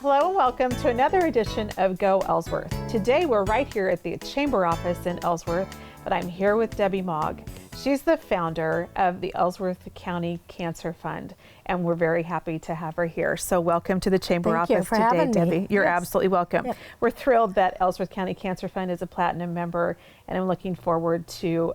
Hello and welcome to another edition of Go Ellsworth. Today we're right here at the Chamber office in Ellsworth, but I'm here with Debbie Mog. She's the founder of the Ellsworth County Cancer Fund, and we're very happy to have her here. So welcome to the Chamber office today, Debbie. You're absolutely welcome. Yep. We're thrilled that Ellsworth County Cancer Fund is a platinum member, and I'm looking forward to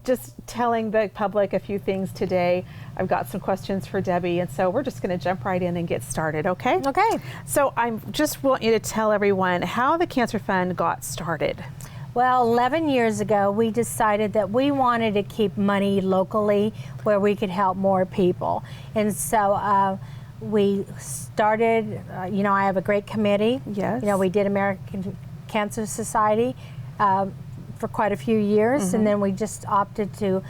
just telling the public a few things today. I've got some questions for Debbie, and so we're just going to jump right in and get started, okay? Okay. So I just want you to tell everyone how the Cancer Fund got started. Well, 11 years ago, we decided that we wanted to keep money locally where we could help more people. And so we started, I have a great committee. Yes. We did American Cancer Society for quite a few years, and then we just opted to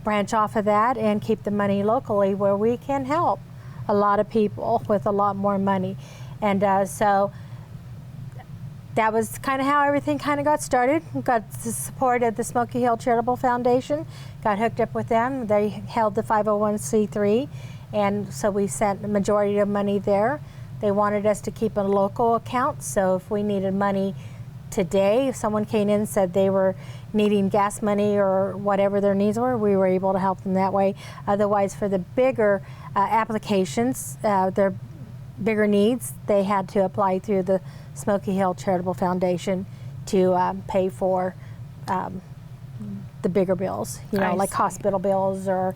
branch off of that and keep the money locally where we can help a lot of people with a lot more money. And so that was kind of how everything kind of got started. We got the support of the Smoky Hill Charitable Foundation, got hooked up with them. They held the 501c3, and so we sent the majority of money there. They wanted us to keep a local account, so if we needed money today, if someone came in and said they were needing gas money or whatever their needs were, we were able to help them that way. Otherwise, for the bigger applications, their bigger needs, they had to apply through the Smoky Hill Charitable Foundation to pay for the bigger bills, like hospital bills or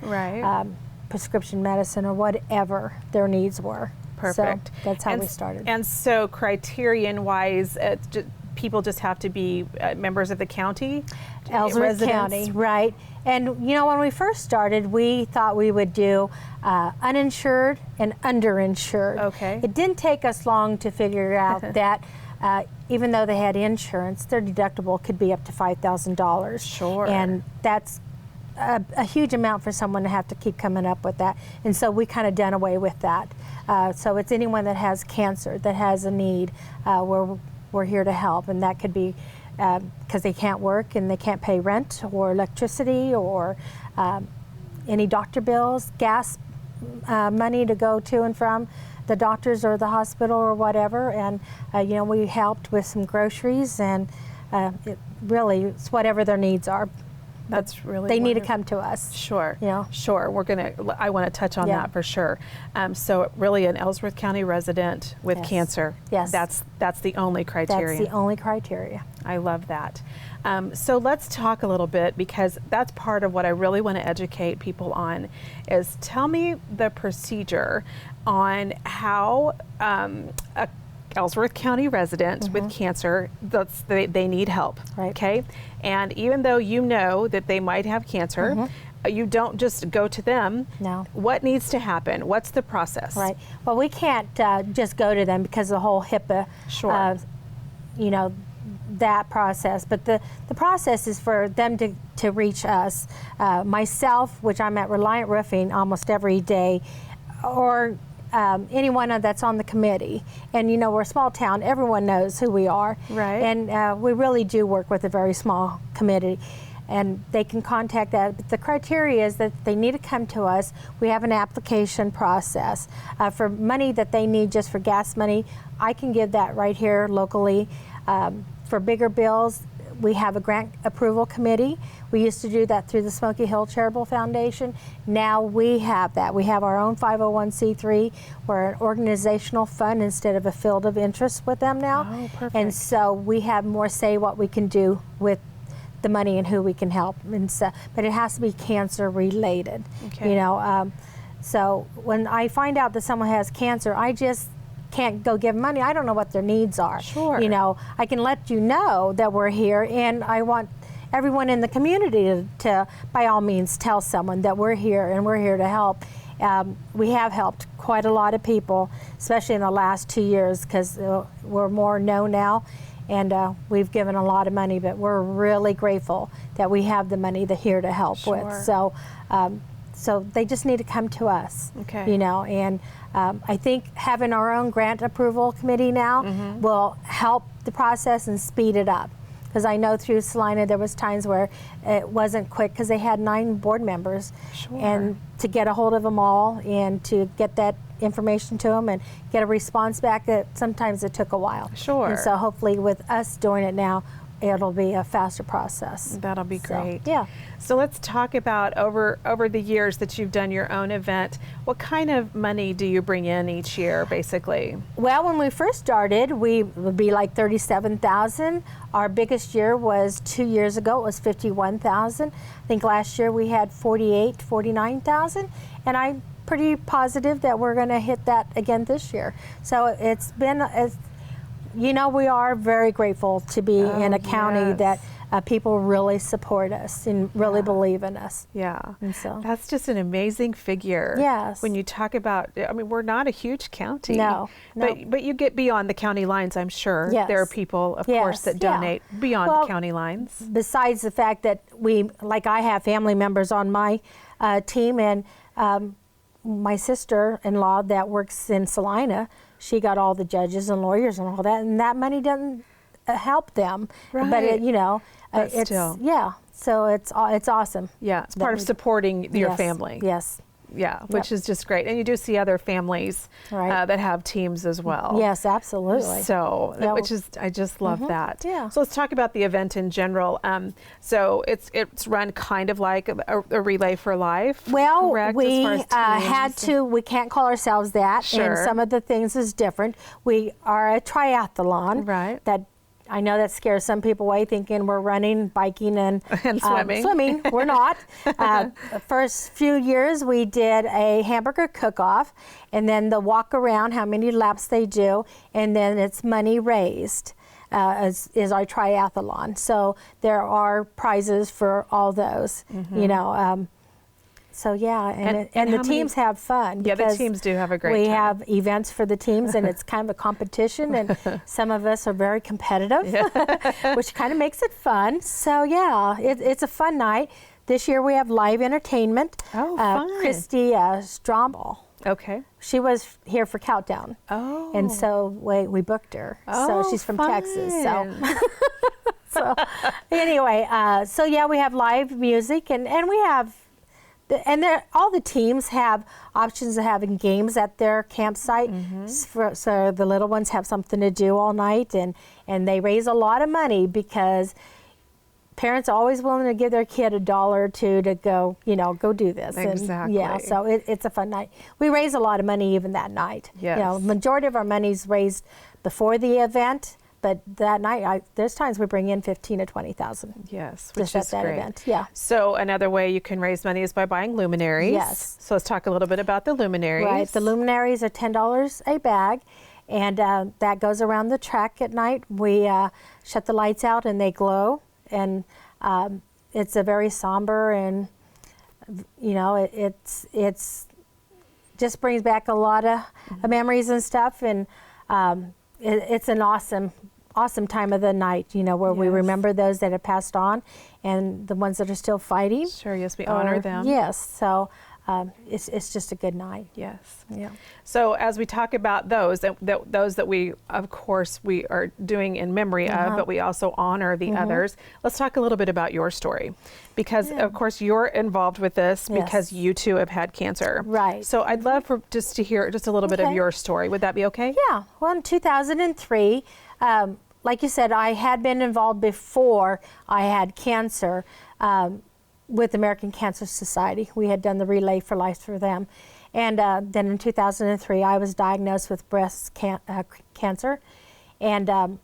prescription medicine or whatever their needs were. Perfect. So that's how we started. And so criterion-wise, people just have to be members of the county? Ellsworth County, right. And when we first started, we thought we would do uninsured and underinsured. Okay. It didn't take us long to figure out that even though they had insurance, their deductible could be up to $5,000. Sure. And that's a huge amount for someone to have to keep coming up with that. And so we kind of done away with that. So it's anyone that has cancer, that has a need, where we're here to help, and that could be because they can't work and they can't pay rent or electricity or any doctor bills, gas money to go to and from the doctors or the hospital or whatever. And we helped with some groceries, and it's whatever their needs are. That's really they wonderful. need to come to us. Sure. Sure. I want to touch on that for sure. So really an Ellsworth County resident with cancer. Yes. That's the only criteria. That's the only criteria. I love that. So let's talk a little bit, because that's part of what I really want to educate people on, is tell me the procedure on how a Ellsworth County resident with cancer, they need help, okay? And even though you know that they might have cancer, you don't just go to them. No. What needs to happen? What's the process? Right. Well, we can't just go to them because of the whole HIPAA, that process. But the process is for them to reach us. Myself, which I'm at Reliant Roofing almost every day, or anyone that's on the committee. And we're a small town, everyone knows who we are. Right. And we really do work with a very small committee, and they can contact that. But the criteria is that they need to come to us. We have an application process. For money that they need just for gas money, I can give that right here locally. For bigger bills, we have a grant approval committee. We used to do that through the Smoky Hill Charitable Foundation. Now we have that. We have our own 501c3. We're an organizational fund instead of a field of interest with them now. Oh, perfect. And so we have more say what we can do with the money and who we can help. And so, but it has to be cancer related. Okay. So when I find out that someone has cancer, I just can't go give money. I don't know what their needs are. Sure. I can let you know that we're here, and I want everyone in the community to by all means tell someone that we're here and we're here to help. We have helped quite a lot of people, especially in the last 2 years, because we're more known now, and we've given a lot of money, but we're really grateful that we have the money here to help with. So they just need to come to us. Okay. And I think having our own grant approval committee now will help the process and speed it up. Because I know through Salina there was times where it wasn't quick because they had 9 board members. Sure. And to get a hold of them all and to get that information to them and get a response back. That sometimes it took a while. Sure. And so hopefully with us doing it now, it'll be a faster process. That'll be great. Yeah. So let's talk about over the years that you've done your own event, what kind of money do you bring in each year, basically? Well, when we first started, we would be like $37,000. Our biggest year was 2 years ago. It was $51,000. I think last year we had $49,000, and I'm pretty positive that we're going to hit that again this year. So it's been, you know, we are very grateful to be in a county that people really support us and really believe in us. Yeah. And so that's just an amazing figure. Yes. When you talk about, I mean, we're not a huge county. No. But you get beyond the county lines, I'm sure. Yes. There are people, of course, that donate beyond the county lines. Besides the fact that I have family members on my team, and my sister-in-law that works in Salina, she got all the judges and lawyers and all that, and that money doesn't help them. Right. But But still. So it's awesome. Yeah, it's part of supporting your family. Yes. Yeah, which is just great. And you do see other families that have teams as well. Yes, absolutely. So, I just love that. Yeah. So let's talk about the event in general. So it's run kind of like a Relay for Life. Well, correct, we as far as we can't call ourselves that. Sure. And some of the things is different. We are a triathlon. Right. That I know that scares some people away, thinking we're running, biking, and swimming. We're not. The first few years, we did a hamburger cook-off, and then the walk around, how many laps they do, and then it's money raised. Is our triathlon. So there are prizes for all those. You know. So yeah, and the teams have fun. Yeah, the teams do have a great time. We have events for the teams, and it's kind of a competition, and some of us are very competitive, which kind of makes it fun. So yeah, it's a fun night. This year we have live entertainment. Oh, fun. Christy Strombel. Okay. She was here for Countdown. Oh. And so we booked her. Oh, so she's from fun. Texas. So anyway, so yeah, we have live music, and we have. And all the teams have options of having games at their campsite, so the little ones have something to do all night, and they raise a lot of money because parents are always willing to give their kid $1 or $2 to go, go do this. Exactly. And, so it's a fun night. We raise a lot of money even that night. Yes. Majority of our money's raised before the event. But that night, there's times we bring in $15,000 to $20,000. Yes, which just is at that great. event. Yeah. So another way you can raise money is by buying luminaries. Yes. So let's talk a little bit about the luminaries. Right. The luminaries are $10 a bag, and that goes around the track at night. We shut the lights out, and they glow, and it's a very somber, and it's just brings back a lot of memories and stuff, and it's an awesome time of the night, where we remember those that have passed on and the ones that are still fighting. Sure, yes, we honor them. Yes, so it's just a good night. Yes. Yeah. So as we talk about those that we, of course, we are doing in memory of, but we also honor the others, let's talk a little bit about your story. Because, of course, you're involved with this because you too have had cancer. Right. So I'd love just to hear just a little bit of your story. Would that be okay? Yeah. Well, in 2003, like you said, I had been involved before I had cancer with American Cancer Society. We had done the Relay for Life for them. And then in 2003, I was diagnosed with breast cancer. And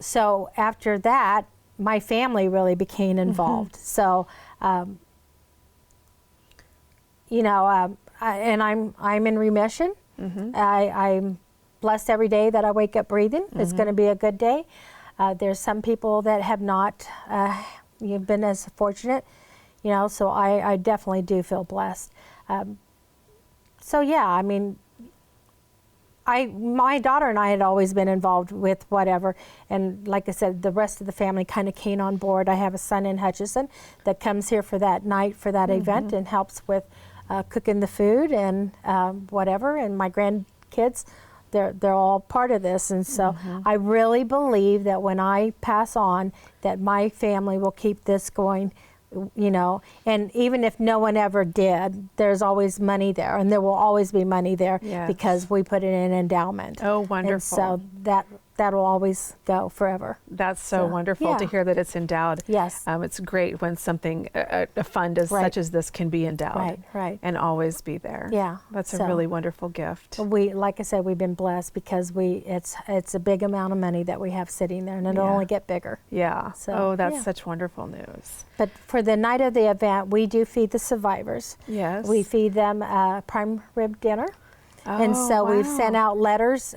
so after that, my family really became involved. So, and I'm in remission. I'm blessed every day that I wake up breathing. It's going to be a good day. There's some people that have not been as fortunate, so I definitely do feel blessed. So yeah, I mean, my daughter and I had always been involved with whatever, and like I said, the rest of the family kind of came on board. I have a son in Hutchinson that comes here for that night, for that event, and helps with cooking the food and whatever, and my grandkids, they're all part of this, and so I really believe that when I pass on, that my family will keep this going you know, and even if no one ever did, there's always money there, and there will always be money there because we put it in endowment. Oh, wonderful. And so that'll always go forever. That's so wonderful to hear that it's endowed. Yes. It's great when something, a fund such as this can be endowed. Right. And always be there. Yeah. That's a really wonderful gift. Like I said, we've been blessed because it's a big amount of money that we have sitting there, and it'll only get bigger. Yeah. So, that's such wonderful news. But for the night of the event, we do feed the survivors. Yes. We feed them prime rib dinner. And so we've sent out letters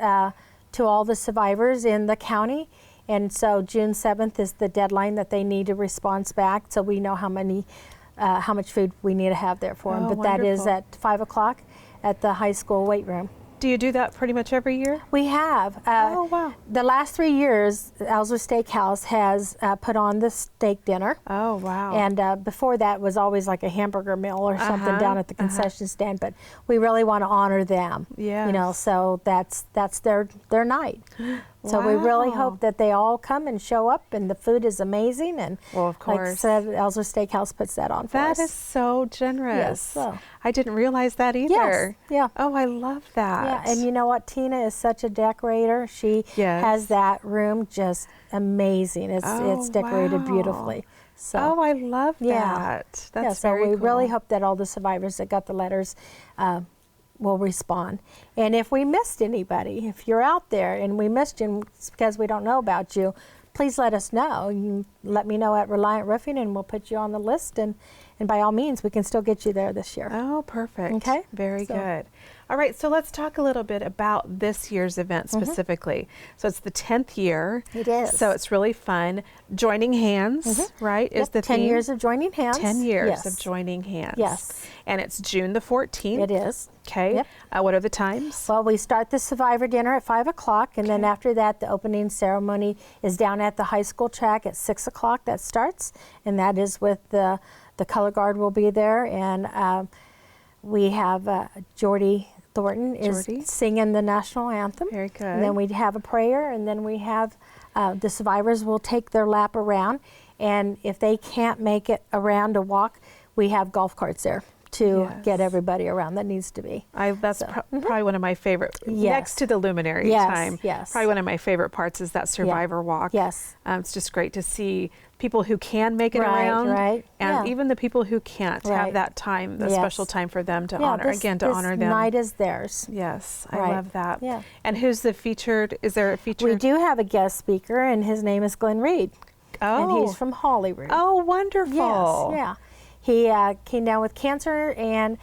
to all the survivors in the county. And so June 7th is the deadline that they need a response back, so we know how much food we need to have there for them. But that is at 5 o'clock at the high school weight room. Do you do that pretty much every year? We have. The last 3 years, Ellsworth Steakhouse has put on the steak dinner. Oh, wow. And before that was always like a hamburger meal or something down at the concession stand. But we really want to honor them. Yes. You know, so that's their night. So we really hope that they all come and show up, and the food is amazing. And well, of course, like I said, Ellsworth Steakhouse puts that on for us. That is so generous. Yes. So. I didn't realize that either. Yes. Yeah. Oh, I love that. Yeah, and you know what? Tina is such a decorator. She has that room just amazing. It's decorated beautifully. So, oh, I love that. That's so very we cool. really hope that all the survivors that got the letters will respond. And if we missed anybody, if you're out there and we missed you it's because we don't know about you, please let us know. You let me know at Reliant Roofing, and we'll put you on the list. And by all means, we can still get you there this year. Oh, perfect. Okay. Very good. All right, so let's talk a little bit about this year's event specifically. So it's the 10th year. It is. So it's really fun. Joining hands, right, is the 10 theme. years of joining hands. 10 years Yes. of joining hands. Yes. And it's June the 14th. It is. Okay. Yep. What are the times? Well, we start the survivor dinner at 5 o'clock, and then after that, the opening ceremony is down at the high school track at 6 o'clock. That starts, and that is with the color guard will be there, and we have Jordy Thornton is singing the national anthem. Very good. And then we have a prayer, and then we have the survivors will take their lap around, and if they can't make it around to walk, we have golf carts there to get everybody around that needs to be. That's probably one of my favorite, next to the luminary time. Yes. Probably one of my favorite parts is that survivor walk. Yes. It's just great to see people who can make it around, and even the people who can't have that time, the special time for them to honor, this honor them. This night is theirs. Yes, I love that. Yeah. And who's the featured, is there a featured? We do have a guest speaker, and his name is Glenn Reed. Oh. And he's from Holyrood. Oh, wonderful. Yes, yeah. He came down with cancer, and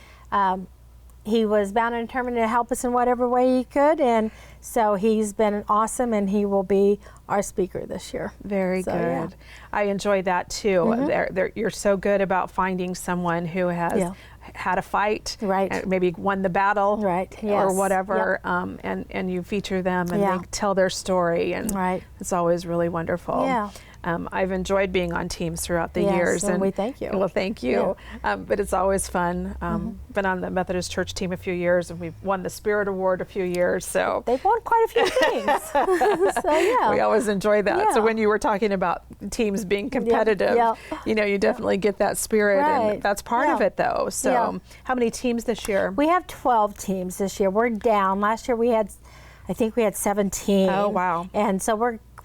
he was bound and determined to help us in whatever way he could, and so he's been awesome, and he will be our speaker this year. Very good. I enjoy that too. You're so good about finding someone who has had a fight, and maybe won the battle, or whatever, and you feature them and they tell their story, and it's always really wonderful. Yeah. I've enjoyed being on teams throughout the years, and we thank you. Well, thank you. But it's always fun. Been on the Methodist Church team a few years, and we've won the Spirit Award a few years. So they've won quite a few things. So we always enjoy that. So when you were talking about teams being competitive, you know, you definitely get that spirit, and that's part of it, though. So how many teams this year? We have 12 teams this year. We're down. Last year I think we had 17. Oh, wow. And so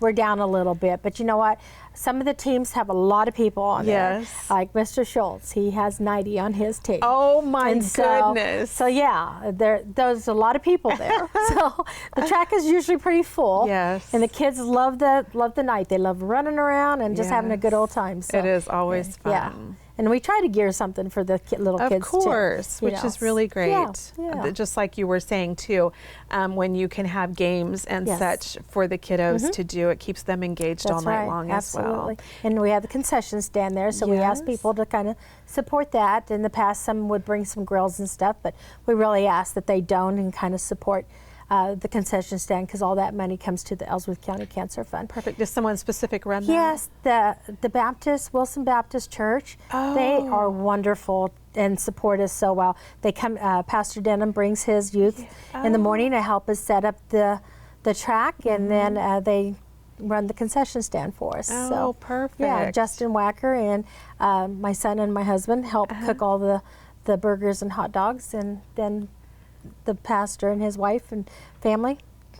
we're down a little bit, but you know what? Some of the teams have a lot of people on there. Like Mr. Schultz, he has 90 on his team. Oh my goodness! So yeah, there's a lot of people there. So the track is usually pretty full. Yes. And the kids love the night. They love running around and just having a good old time. So, it is always fun. Yeah. And we try to gear something for the little kids too. Of course, which is really great. Yeah. Just like you were saying too, when you can have games and such for the kiddos to do, it keeps them engaged all night long as well. Absolutely. And we have the concession stand there, so we ask people to kind of support that. In the past, some would bring some grills and stuff, but we really ask that they don't and kind of support the concession stand, because all that money comes to the Ellsworth County Cancer Fund. Perfect. Does someone specific run that? Yes, the Baptist, Wilson Baptist Church, they are wonderful and support us so well. They come, Pastor Denham brings his youth in the morning to help us set up the track, and then they run the concession stand for us. Oh, So, perfect. yeah, Justin Wacker and my son and my husband help cook all the burgers and hot dogs, and then the pastor and his wife and family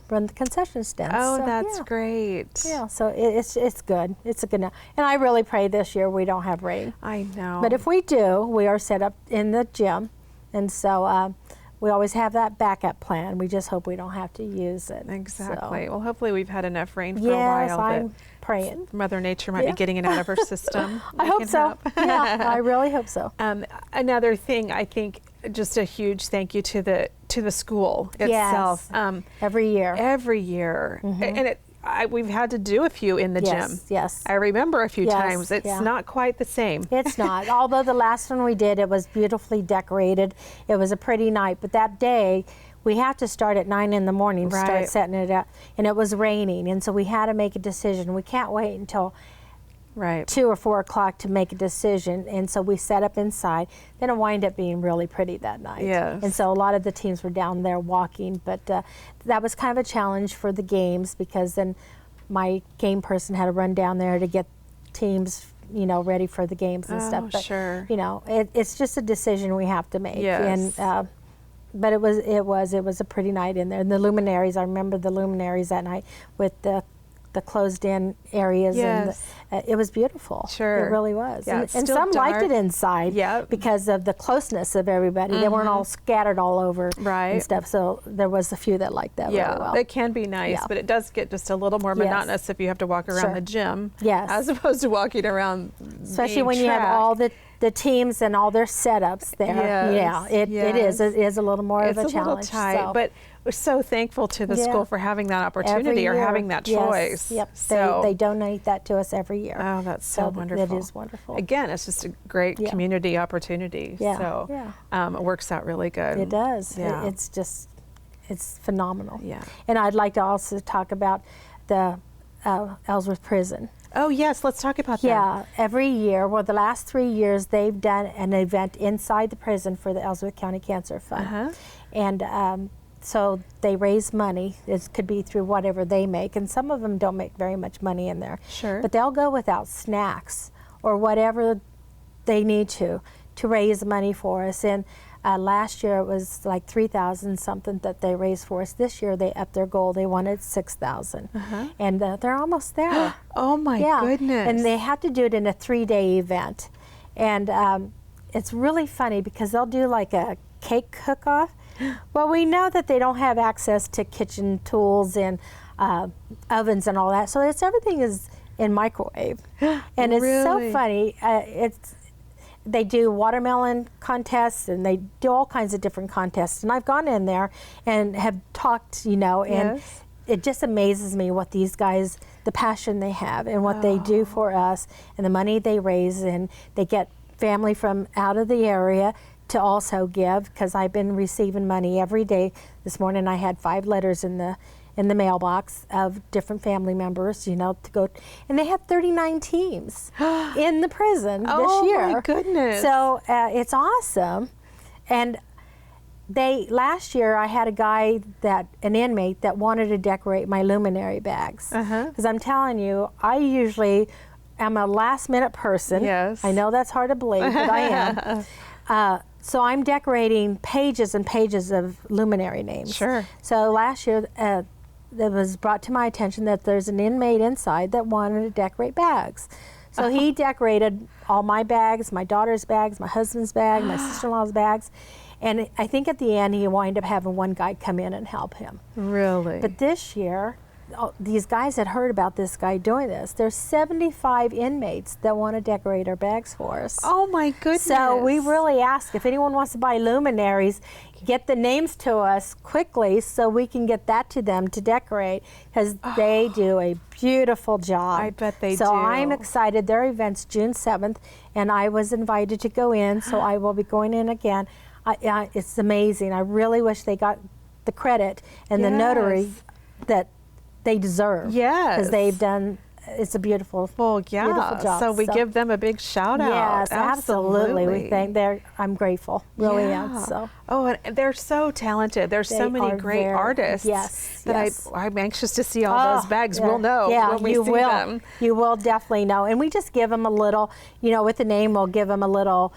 run the concession stand. Oh, So, that's yeah. great. Yeah, so it's good. It's a good, and I really pray this year we don't have rain. I know. But if we do, we are set up in the gym, and so we always have that backup plan. We just hope we don't have to use it. Exactly. So, Well, hopefully we've had enough rain for yes, a while. I'm praying. Mother Nature might Yeah. be getting it out of her system. I We hope can so. help. Yeah, I really hope so. Another thing, I think, just a huge thank you to the school itself. Yes. Every year. Every year, and we've had to do a few in the gym. Yes. I remember a few Yes, times. It's yeah. not quite the same. It's not. Although the last one we did, it was beautifully decorated. It was a pretty night. But that day, we have to start at 9 in the morning to Right. start setting it up. And it was raining. And so we had to make a decision. We can't wait until Right. 2 or 4 o'clock to make a decision. And so we set up inside. Then it wound up being really pretty that night. Yes. And so a lot of the teams were down there walking. But that was kind of a challenge for the games, because then my game person had to run down there to get teams, ready for the games and stuff. But, sure. It's just a decision we have to make. Yes. And but it was a pretty night in there. And the luminaries, I remember the luminaries that night with the closed in areas. Yes. And it was beautiful. Sure. It really was. Yeah, and it's and still some liked dark. it inside Yep. because of the closeness of everybody. They weren't all scattered all over Right. and stuff. So there was a few that liked that Yeah, really well. it can be nice, Yeah. but it does get just a little more Yes. monotonous if you have to walk around Sure. the gym, Yes. as opposed to walking around. Especially the when you have track. all the teams and all their setups there. Yes, Yeah, it yes. is a little more It's of a a little challenge. tight, so. but we're so thankful to the Yeah. school for having that Every opportunity or year. having that Yes, choice. Yep, So, they donate that to us every year. oh, that's so that wonderful. is wonderful. Again, it's just a great Yeah. community opportunity. Yeah, So yeah. It works out really good. It does. Yeah. It's phenomenal. Yeah. And I'd like to also talk about the Ellsworth Prison. Oh, yes. Let's talk about that. Yeah, every year, the last 3 years, they've done an event inside the prison for the Ellsworth County Cancer Fund. Uh-huh. And so they raise money. It could be through whatever they make, and some of them don't make very much money in there. Sure. But they'll go without snacks or whatever they need to raise money for us. And last year it was like 3,000 something that they raised for us. This year they upped their goal. They wanted 6,000, and they're almost there. Oh, my Yeah, goodness. and they had to do it in a 3-day event. And it's really funny because they'll do like a cake cook-off. Well, we know that they don't have access to kitchen tools and ovens and all that, so everything is in microwave. And it's Really? so funny. They do watermelon contests, and they do all kinds of different contests. And I've gone in there and have talked, and Yes. it just amazes me what these guys, the passion they have and what they do for us and the money they raise. And they get family from out of the area to also give, because I've been receiving money every day. This morning I had 5 letters in the mailbox of different family members, to go. And they have 39 teams in the prison this year. Oh, my goodness. So it's awesome. And last year I had a guy, an inmate, that wanted to decorate my luminary bags. Because I'm telling you, I usually am a last minute person. Yes. I know that's hard to believe, but I am. So I'm decorating pages and pages of luminary names. Sure. So last year it was brought to my attention that there's an inmate inside that wanted to decorate bags. So he decorated all my bags, my daughter's bags, my husband's bag, my sister-in-law's bags. And I think at the end he wound up having one guy come in and help him. Really? But this year, these guys had heard about this guy doing this. There's 75 inmates that want to decorate our bags for us. Oh, my goodness. So we really ask if anyone wants to buy luminaries, get the names to us quickly so we can get that to them to decorate, because they do a beautiful job. I bet they so do. I'm excited. Their event's June 7th, and I was invited to go in, so I will be going in again. It's amazing. I really wish they got the credit and the notary Yes. that they deserve. Yes. Because they've done it's a beautiful, Well, yeah. beautiful job. So we give them a big shout out. Yes, absolutely. We think I'm grateful, really am. Yeah. So. Oh, and they're so talented. There's so many great artists. Yes, that yes. I'm anxious to see all those bags. Yeah. We'll know when we see them. You will definitely know. And we just give them a little, with the name, we'll give them a little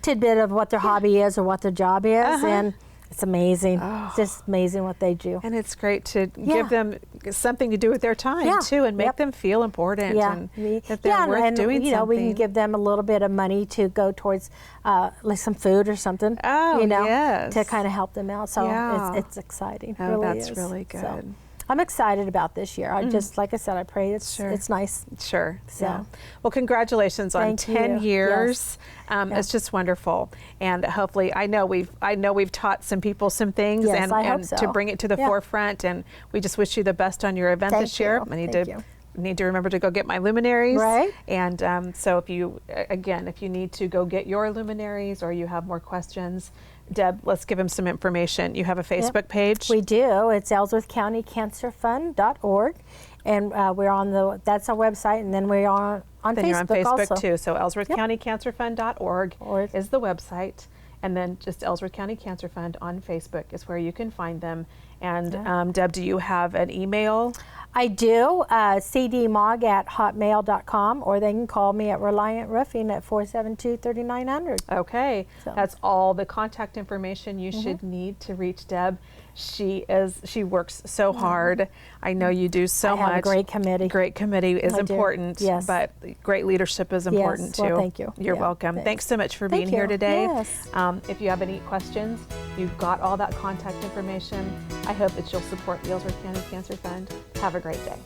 tidbit of what their hobby is or what their job is. And it's amazing. It's just amazing what they do. And it's great to give them something to do with their time too, and make them feel important and that they're worth doing something. We can give them a little bit of money to go towards like some food or something. Yes. To kind of help them out. So it's exciting. Oh, really that's is. really good. So I'm excited about this year. I just, like I said, I pray it's nice. Sure. So. Yeah. Well, congratulations on 10 years. Yes. It's just wonderful, and hopefully, I know we've taught some people some things, Yes, and, I hope so. to bring it to the forefront. And we just wish you the best on your event this year. I need to remember to go get my luminaries. Right. And so if you need to go get your luminaries, or you have more questions, Deb, let's give them some information. You have a Facebook page? We do. It's Ellsworth County Cancer Fund.org. And we're on that's our website, and then we are on then Facebook. You're on Facebook also. too. So Ellsworth County Cancer Fund.org is the website. And then just Ellsworth County Cancer Fund on Facebook is where you can find them. And Deb, do you have an email? I do, cdmog@hotmail.com, or they can call me at Reliant Roofing at 472-3900. Okay, that's all the contact information you should need to reach Deb. She works so hard. I know you do so much. I have a great committee. Great committee is important, yes. But great leadership is important too. Well, thank you. You're welcome. Thanks so much for being here today. Yes. If you have any questions, you've got all that contact information. I hope that you'll support the Ellsworth County Cancer Fund. Have a great day.